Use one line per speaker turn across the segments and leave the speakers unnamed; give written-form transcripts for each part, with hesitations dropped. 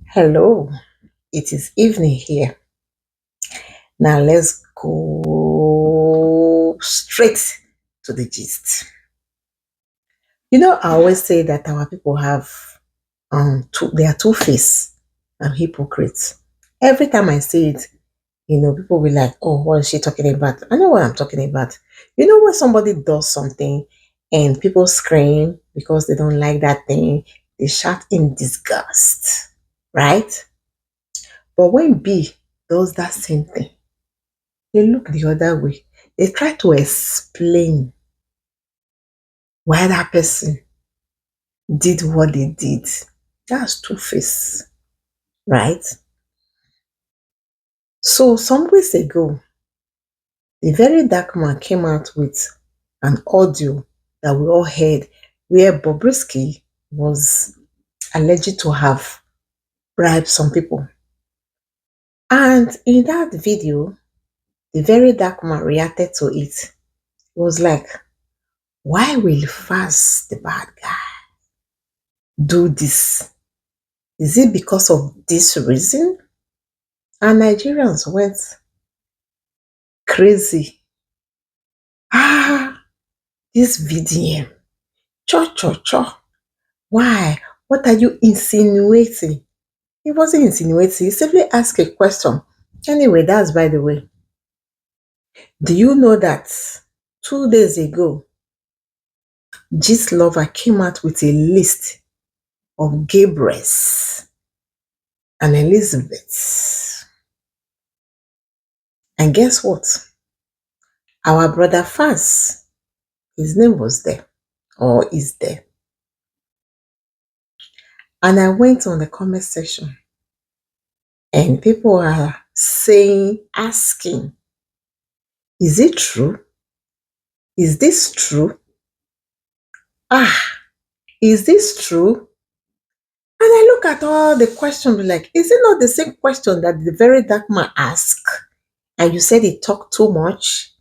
Hello, it is evening here. Now let's go straight to the gist. I always say that our people have they are two-faced and hypocrites. Every time I say it, people will like, oh, what is she talking about? I know what I'm talking about. When somebody does something and people scream because they don't like that thing, they shout in disgust, right? But when B does that same thing, they look the other way. They try to explain why that person did what they did. That's two-faced, right? So some weeks ago, the very dark man came out with an audio that we all heard where Bobrisky was alleged to have bribed some people. And in that video, the very dark man reacted to it. He was like, why will Faz, the bad guy, do this? Is it because of this reason? And Nigerians went crazy. Ah, this VDM. Cho, cho, cho. Why? What are you insinuating? He wasn't insinuating. He simply asked a question. Anyway, that's by the way. Do you know that 2 days ago, Gist Lover came out with a list of Gabriels and Elizabeths? And guess what? Our brother Faz, his name was there or is there. And I went on the comment section and people are asking, is it true? Is this true? Ah, is this true? And I look at all the questions like, is it not the same question that the very dark man asked? And you said he talked too much?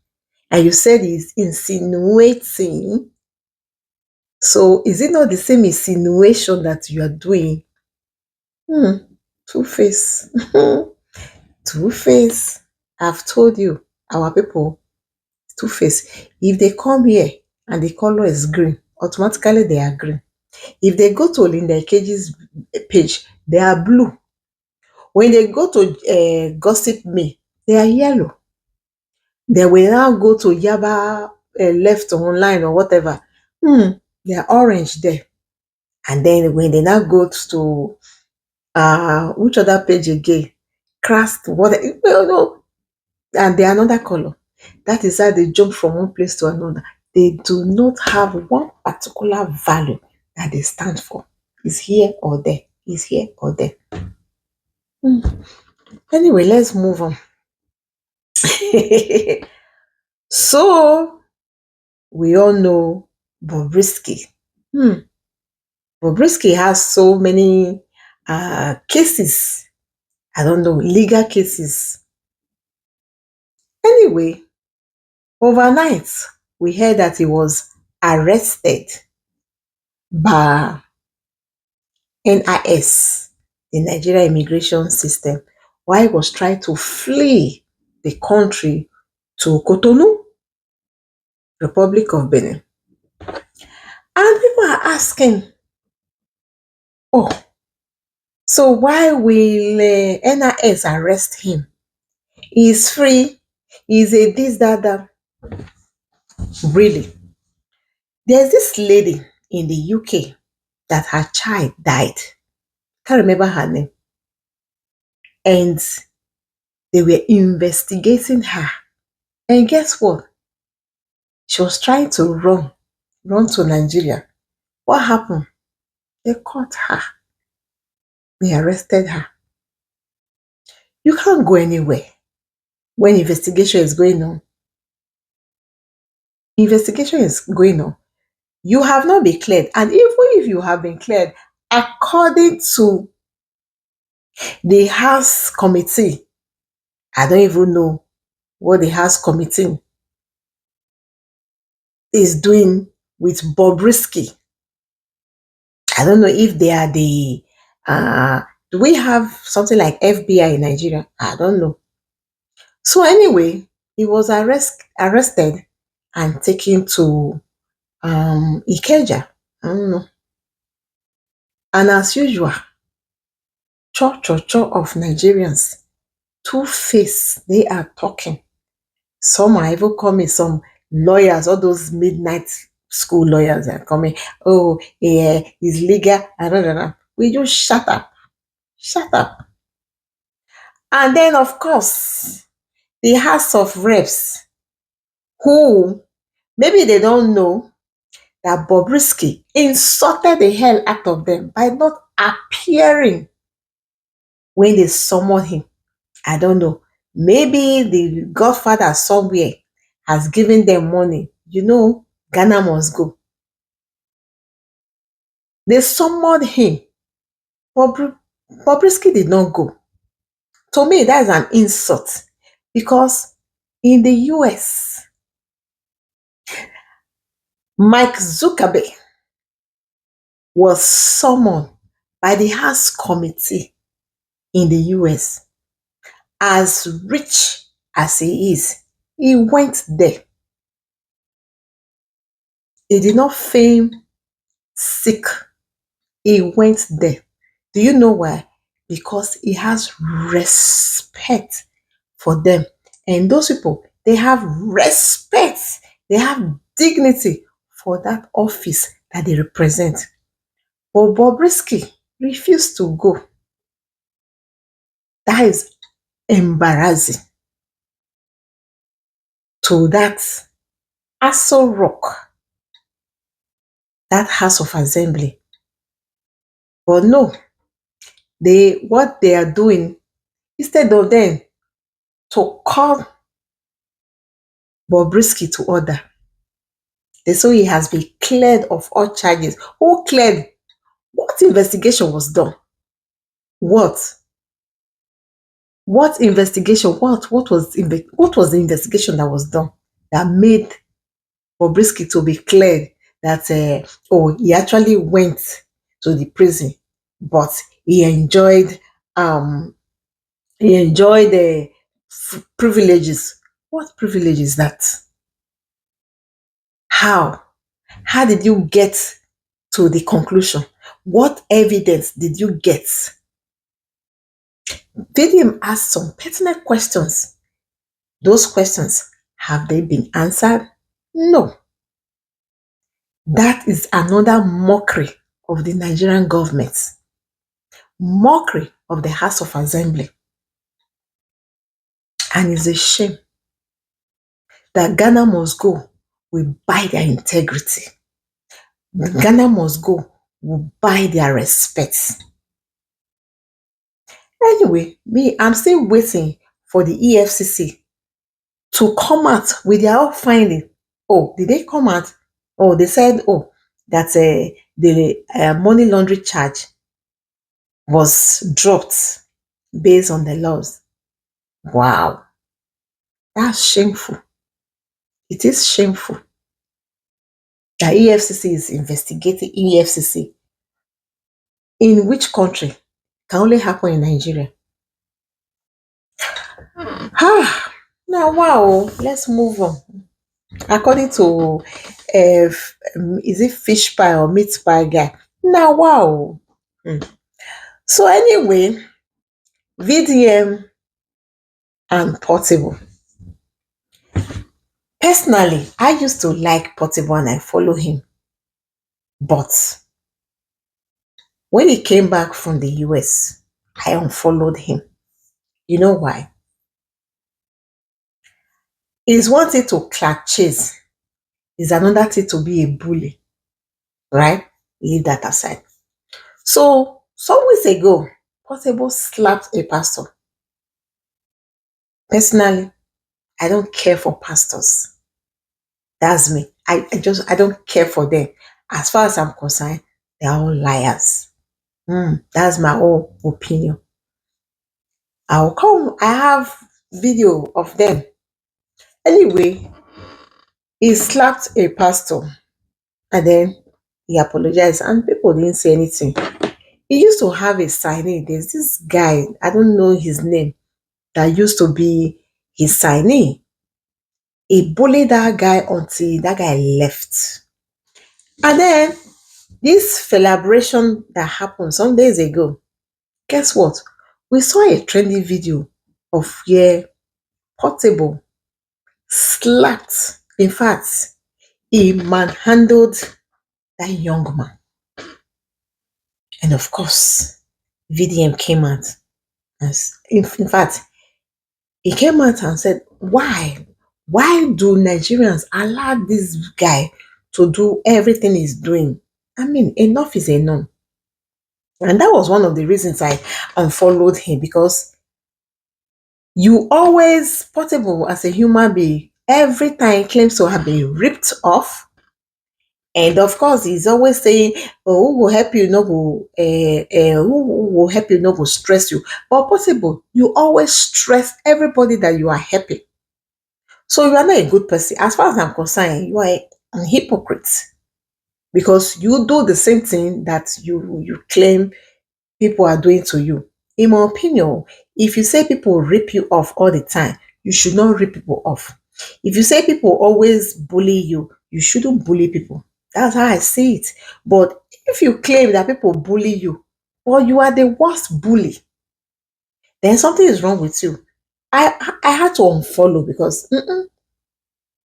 And you said he's insinuating? So is it not the same insinuation that you are doing? Two-face. Two-face. I've told you, our people, two-face. If they come here and the color is green, automatically they are green. If they go to Linda Cage's page, they are blue. When they go to Gossip Me, they are yellow. They will now go to Yaba Left Online or whatever. They are orange there. And then when they now go to which other page again? Crust, what? No, and they are another color. That is how they jump from one place to another. They do not have one particular value that they stand for. Is here or there. Is here or there. Anyway, let's move on. So we all know Bobrisky. Bobrisky has so many cases. I don't know, legal cases. Anyway, overnight, we heard that he was arrested by NIS, the Nigeria Immigration System, while he was trying to flee the country to Cotonou, Republic of Benin. And people are asking, oh, so why will NIS arrest him? He's free. He's a this, that. Really? There's this lady in the UK that her child died. Can't remember her name. And they were investigating her. And guess what? She was trying to run to Nigeria. What happened? They caught her. They arrested her. You can't go anywhere when investigation is going on. Investigation is going on. You have not been cleared. And even if you have been cleared, according to the House Committee, I don't even know what the House Committee is doing with Bobrisky. I don't know if they are Do we have something like FBI in Nigeria? I don't know. So anyway, he was arrested and taken to Ikeja. I don't know. And as usual, cho of Nigerians, two-face, they are talking. Some are even coming, some lawyers, all those midnight school lawyers are coming. Oh, yeah, it's legal. I don't know. We just shut up. Shut up. And then, of course, the House of Reps, who maybe they don't know that Bobrisky insulted the hell out of them by not appearing when they summoned him. I don't know. Maybe the godfather somewhere has given them money. You know, Ghana must go. They summoned him. Bobrisky did not go. To me, that is an insult because in the US, Mike Zuckerberg was summoned by the House Committee in the US. As rich as he is, he went there. He did not feign sick. He went there. Do you know why? Because he has respect for them. And those people, they have respect. They have dignity for that office that they represent. But Bobrisky refused to go. That is embarrassing to that Aso Rock, that House of Assembly. But no, what they are doing, instead of them to call Bobrisky to order, they say he has been cleared of all charges. Who cleared? What investigation was done? What? What investigation? What was the investigation that was done that made Bobrisky to be cleared that he actually went to the prison, but he enjoyed the privileges. What privilege is that? How? How did you get to the conclusion? What evidence did you get? VDM asked some pertinent questions. Those questions, have they been answered? No. That is another mockery of the Nigerian government. Mockery of the House of Assembly. And it's a shame that Ghana must go will buy their integrity. Ghana must go will buy their respect. Anyway, I'm still waiting for the EFCC to come out with their own finding. Oh, did they come out? Oh, they said, that the money laundering charge was dropped based on the laws. Wow, that's shameful. It is shameful that EFCC is investigating EFCC. In which country? Can only happen in Nigeria. Now, wow, let's move on. According to is it fish pie or meat pie guy? Now, wow. So anyway, VDM and Portable. Personally, I used to like Portable and I follow him. But when he came back from the US, I unfollowed him. You know why? It's one thing to crack chase. It's another thing to be a bully. Right? Leave that aside. So, some weeks ago, Portable slapped a pastor. Personally, I don't care for pastors. That's me. I don't care for them. As far as I'm concerned, they're all liars. That's my own opinion. I have video of them. Anyway, he slapped a pastor and then he apologized and people didn't say anything. He used to have a signee. There's this guy, I don't know his name, that used to be his signee. He bullied that guy until that guy left. And then this celebration that happened some days ago, guess what? We saw a trending video of where Portable slapped, in fact, he manhandled that young man. And of course, VDM came out. In fact, he came out and said, why? Why do Nigerians allow this guy to do everything he's doing? I mean, enough is enough. And that was one of the reasons I unfollowed him, because you always, Portable as a human being, every time he claims to have been ripped off. And of course, he's always saying, oh, who will help you, no go, who will help you, no go stress you. But Portable, you always stress everybody that you are helping. So you are not a good person. As far as I'm concerned, you are an hypocrite, because you do the same thing that you claim people are doing to you. In my opinion, if you say people rip you off all the time, you should not rip people off. If you say people always bully you, you shouldn't bully people. That's how I see it. But if you claim that people bully you, or you are the worst bully, then something is wrong with you. I had to unfollow, because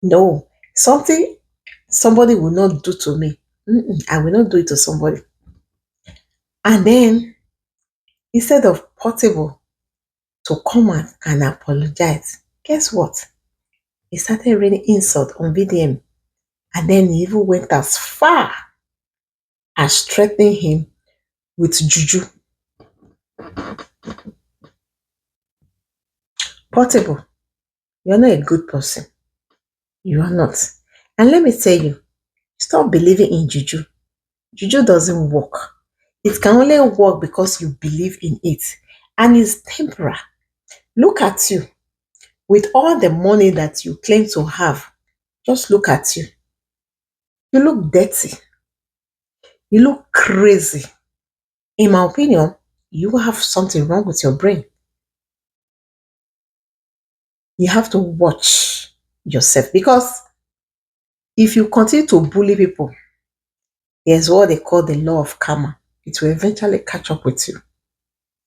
no, somebody will not do to me. I will not do it to somebody. And then, instead of Portable to come out and apologize, guess what? He started raining insult on VDM. And then he even went as far as threatening him with juju. Portable, you're not a good person. You are not. And let me tell you, stop believing in juju. Juju doesn't work. It can only work because you believe in it. And it's temporary. Look at you. With all the money that you claim to have, just look at you. You look dirty. You look crazy. In my opinion, you have something wrong with your brain. You have to watch yourself, because if you continue to bully people, there's what they call the law of karma. It will eventually catch up with you.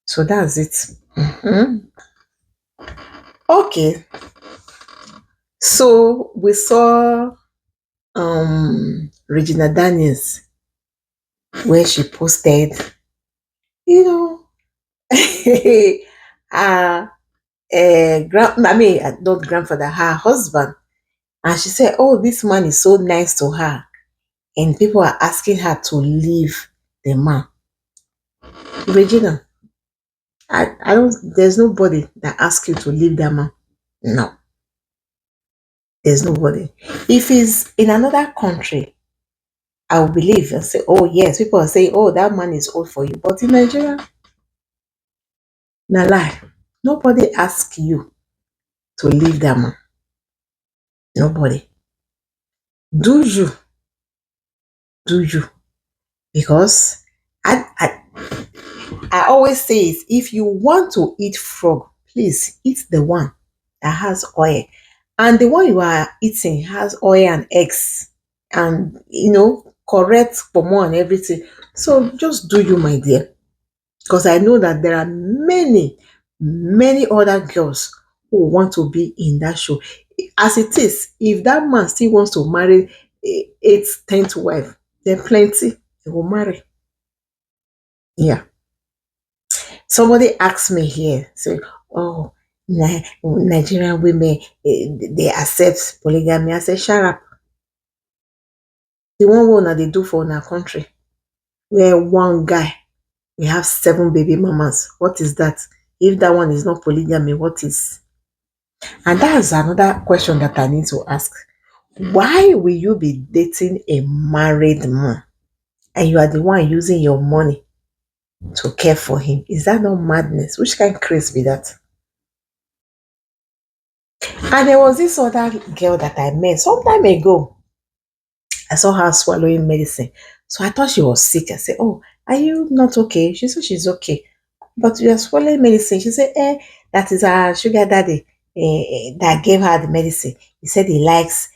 So that's it. Okay. So we saw Regina Daniels, where she posted, you know, her not grandfather, her husband. And she said, oh, this man is so nice to her. And people are asking her to leave the man. Regina, I don't, there's nobody that asks you to leave that man. No, there's nobody. If he's in another country, I will believe and say, oh, yes, people are saying, oh, that man is old for you. But in Nigeria, na lie. Nobody asks you to leave that man. Nobody. Do you? Do you? Because I always say is, if you want to eat frog, please eat the one that has oil. And the one you are eating has oil and eggs and, correct pomo and everything. So just do you, my dear. Because I know that there are many, many other girls who want to be in that show. As it is, if that man still wants to marry 8th, 10th wife, then plenty, he will marry. Yeah. Somebody asked me here, say, oh, Nigerian women, they accept polygamy. I said, shut up. The one that they do for our country, where one guy, we have 7 baby mamas. What is that? If that one is not polygamy, what is? And that's another question that I need to ask. Why will you be dating a married man and you are the one using your money to care for him? Is that not madness? Which kind of craze be that? And there was this other girl that I met some time ago. I saw her swallowing medicine. So I thought she was sick. I said, oh, Are you not okay? She said she's okay. But you are swallowing medicine. She said, that is her sugar daddy that gave her the medicine. He said he likes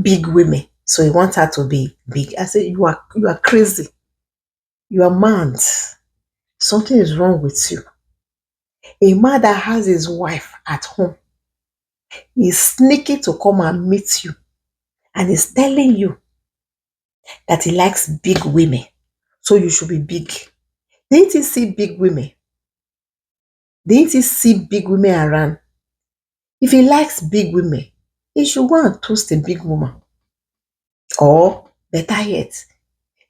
big women. So he wants her to be big. I said, you are crazy. You are mad. Something is wrong with you. A man that has his wife at home is sneaky to come and meet you and is telling you that he likes big women. So you should be big. Didn't he see big women? Didn't he see big women around? If he likes big women, he should go and toast a big woman. Or better yet,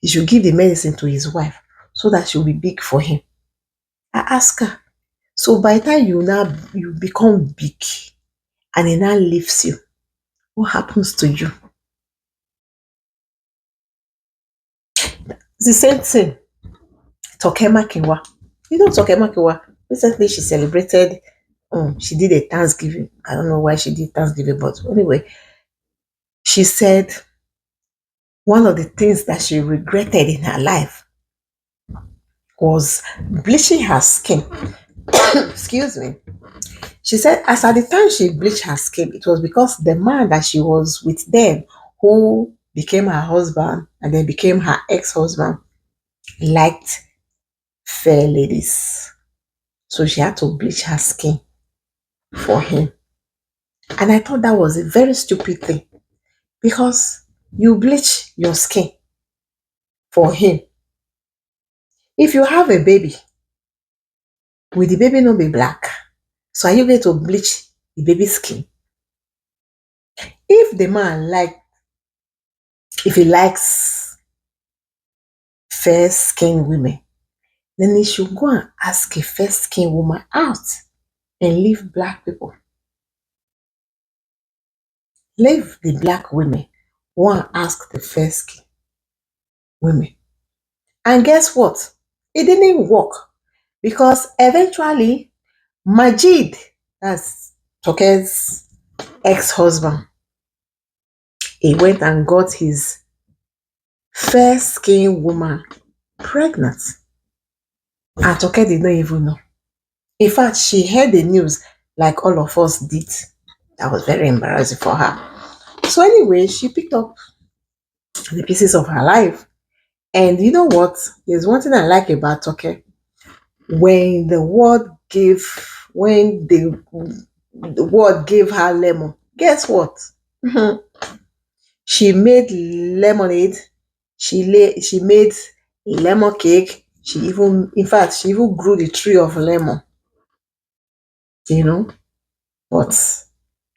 he should give the medicine to his wife so that she'll be big for him. I ask her, so by the time you become big and he now leaves you, what happens to you? It's the same thing. Toke makinwa. You know Toke makinwa? Recently she celebrated, she did a Thanksgiving. I don't know why she did Thanksgiving, but anyway, she said one of the things that she regretted in her life was bleaching her skin. Excuse me. She said as at the time she bleached her skin, it was because the man that she was with then, who became her husband and then became her ex-husband, liked fair ladies. So she had to bleach her skin for him. And I thought that was a very stupid thing because you bleach your skin for him. If you have a baby, will the baby not be black? So are you going to bleach the baby's skin? If the man if he likes fair skinned women, then he should go and ask a fair skinned woman out and leave black people. Leave the black women. Go and ask the fair skinned women. And guess what? It didn't work because eventually Majid, that's Toke's ex-husband, he went and got his fair-skinned woman pregnant. And Toke did not even know. In fact, she heard the news like all of us did. That was very embarrassing for her. So anyway, she picked up the pieces of her life. And you know what? There's one thing I like about Toke. When the word gave her lemon, guess what? She made lemonade. She made lemon cake. In fact, she even grew the tree of lemon. You know, but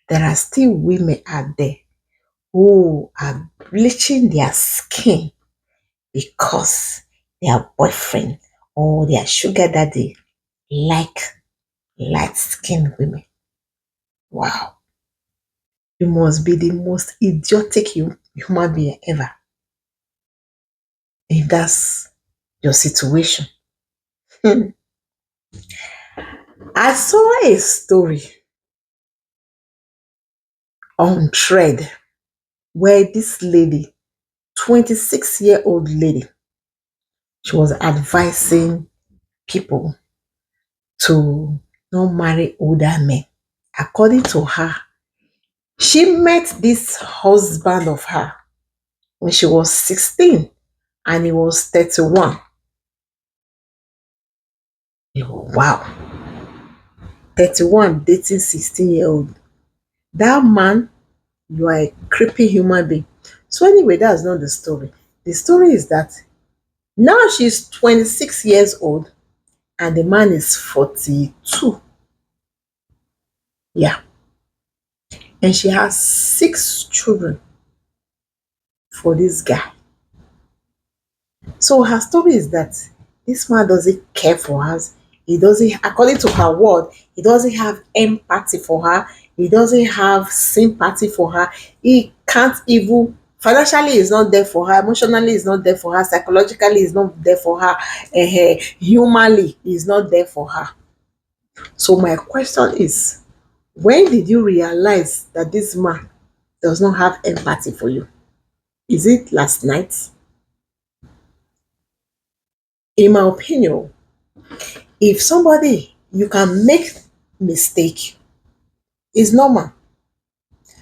there are still women out there who are bleaching their skin because their boyfriend or their sugar daddy like light-skinned women. Wow. You must be the most idiotic human being ever if that's your situation. I saw a story on Thread where this lady, 26-year-old lady, she was advising people to not marry older men. According to her, she met this husband of her when she was 16 and he was 31. Wow. 31 dating 16-year-old. That man, you are a creepy human being. So anyway, that's not the story. The story is that now she's 26 years old and the man is 42. Yeah. And she has 6 children for this guy. So her story is that this man doesn't care for us. He doesn't, according to her word, he doesn't have empathy for her. He doesn't have sympathy for her. He can't even, financially is not there for her. Emotionally is not there for her. Psychologically is not there for her. Humanly is not there for her. So my question is, when did you realize that this man does not have empathy for you? Is it last night? In my opinion, if somebody you can make mistake, is normal.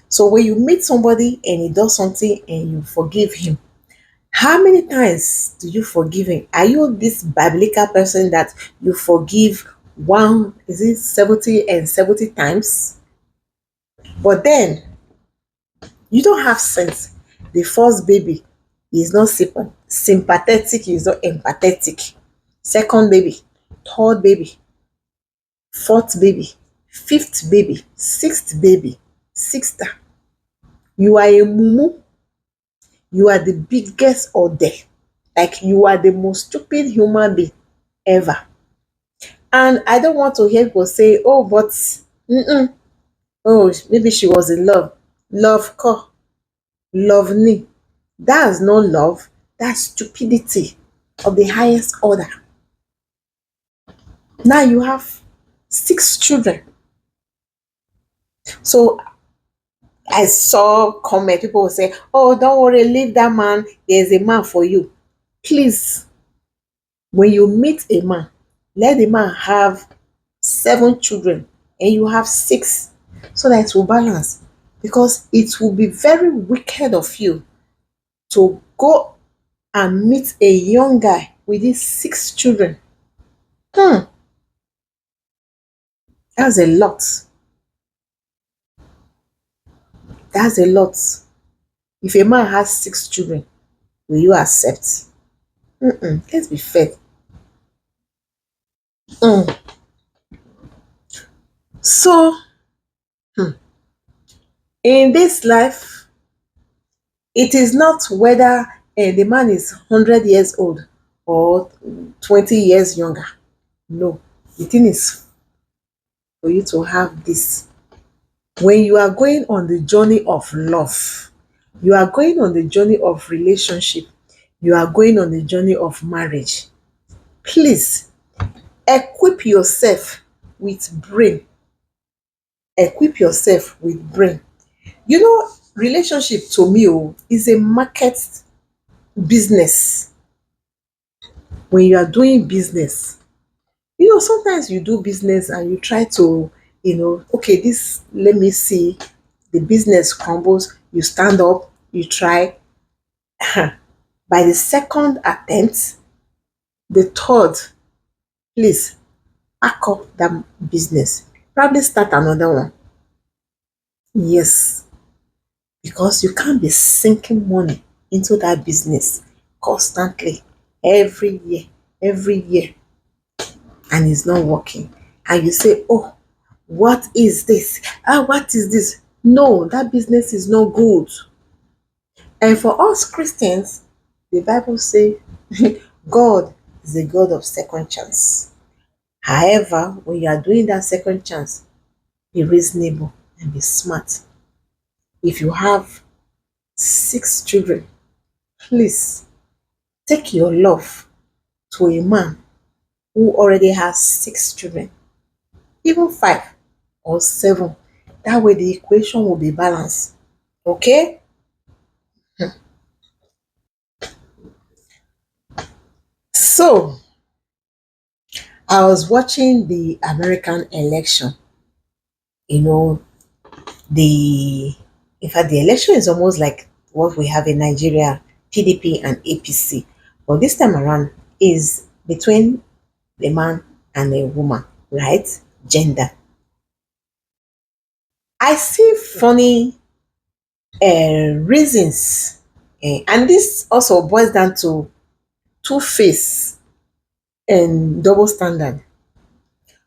So when you meet somebody and he does something and you forgive him, how many times do you forgive him? Are you this biblical person that you forgive one, is it 70 and 70 times? But then you don't have sense. The first baby is not sympathetic, is not empathetic. Second baby, third baby, fourth baby, fifth baby, sixth baby, sixth. You are a mumu. You are the biggest ode. Like you are the most stupid human being ever. And I don't want to hear people say, oh, but oh, maybe she was in love. Love ko, love ni. That's not love. That's stupidity of the highest order. Now you have six children. So I saw comment, people will say, oh, don't worry, leave that man. There's a man for you. Please, when you meet a man, let the man have seven children and you have six so that it will balance. Because it will be very wicked of you to go and meet a young guy with these six children. Hmm, that's a lot. That's a lot. If a man has six children, will you accept? Let's be fair. Mm. So, in this life, it is not whether the man is 100 years old or 20 years younger. No, the thing is for you to have this. When you are going on the journey of love, you are going on the journey of relationship, you are going on the journey of marriage, please equip yourself with brain. Equip yourself with brain. You know, relationship to me is a market business. When you are doing business, sometimes you do business and you try to, okay, this, let me see, the business crumbles, you stand up, you try. By the second attempt, the third, please pack up that business. Probably start another one. Yes, because you can't be sinking money into that business constantly every year, and it's not working. And you say, oh, what is this? What is this? No, that business is not good. And for us Christians, the Bible say God is a God of second chance. However, when you are doing that second chance, be reasonable and be smart. If you have six children, please take your love to a man who already has six children, even five or seven. That way the equation will be balanced. Okay? So I was watching the American election. You know, the in fact the election is almost like what we have in Nigeria, PDP and APC. But this time around is between a man and a woman, right? Gender. I see funny reasons, and this also boils down to two-face and double standard.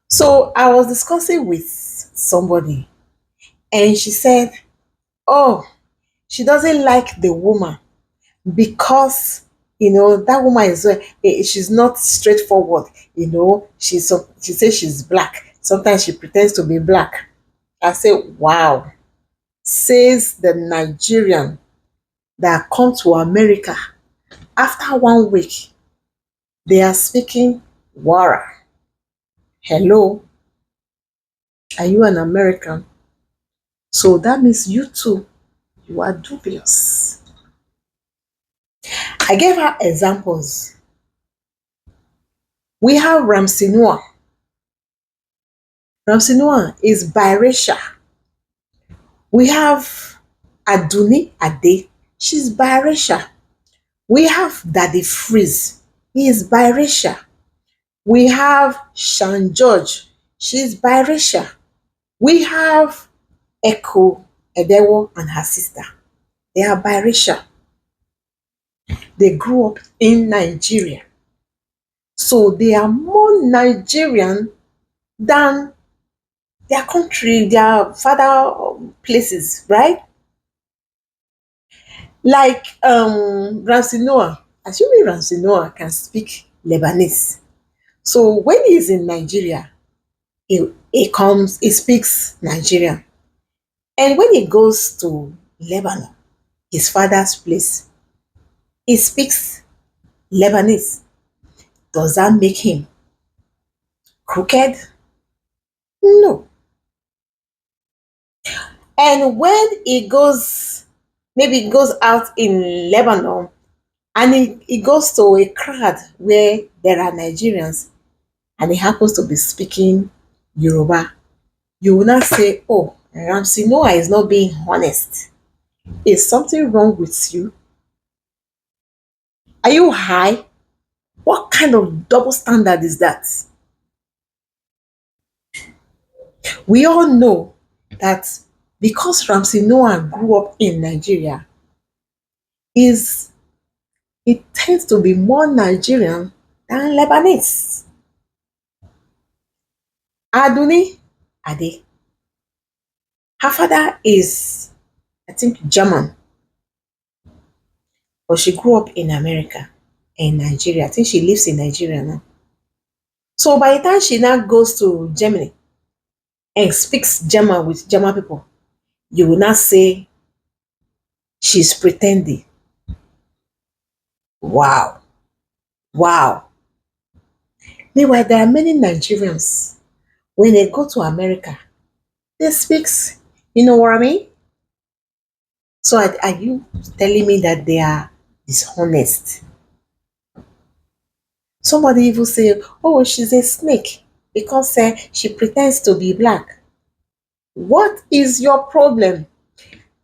So I was discussing with somebody, and she said, "Oh, she doesn't like the woman because that woman is she's not straightforward. She says she's black. Sometimes she pretends to be black." I say, wow, says the Nigerian that come to America. After 1 week, they are speaking Wara. Hello, are you an American? So that means you too, you are dubious. I gave her examples We have Ramsey Noah. Ramsey Noah is biracial. We have Aduni Ade. She's biracial. We have Daddy Freeze. He is biracial. We have Sean George. She's biracial. We have Echo Edewo and her sister. They are biracial. They grew up in Nigeria. So they are more Nigerian than their country, their father places, right? Like Ramsey Noah. Assuming Ramsey Noah can speak Lebanese. So when he's in Nigeria, he speaks Nigerian. And when he goes to Lebanon, his father's place, he speaks Lebanese. Does that make him crooked? No. And when he goes, maybe he goes out in Lebanon and he goes to a crowd where there are Nigerians and he happens to be speaking Yoruba, you will not say, oh, Ramsey Noah is not being honest. Is something wrong with you? Are you high? What kind of double standard is that? We all know that because Ramsey Noah grew up in Nigeria, is it tends to be more Nigerian than Lebanese. Aduni Ade, her father is, I think, German, but she grew up in America, in Nigeria. I think she lives in Nigeria now. So by the time she now goes to Germany and speaks German with German people, you will not say she's pretending. Wow. Wow. Meanwhile, there are many Nigerians, when they go to America, they speak, you know what I mean? So are you telling me that they are dishonest? Somebody even say, oh, she's a snake because she pretends to be black. What is your problem?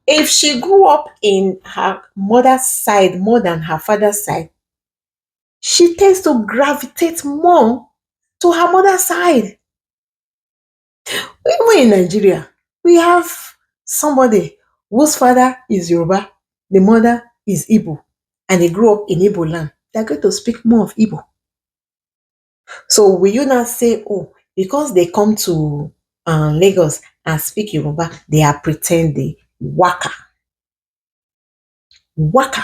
If she grew up in her mother's side more than her father's side, she tends to gravitate more to her mother's side. Even in Nigeria, we have somebody whose father is Yoruba, the mother is Igbo, and they grew up in Igbo land. They're going to speak more of Igbo. So will you not say, oh, because they come to Lagos and speak Yoruba, they are pretending? Waka. Waka.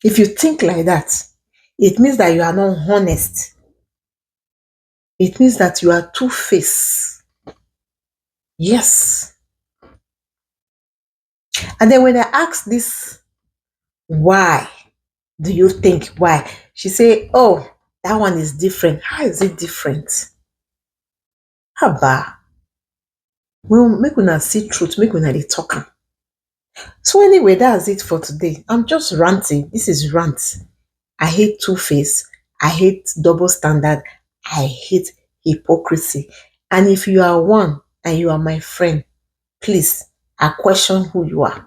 If you think like that, it means that you are not honest. It means that you are two-faced. Yes. And then when I ask this, why do you think why? She say, oh, that one is different. How is it different? Haba. Well, make una see truth, make una dey talk am. So anyway, that's it for today. I'm just ranting. This is rant. I hate two-face. I hate double standard. I hate hypocrisy. And if you are one and you are my friend, please, I question who you are.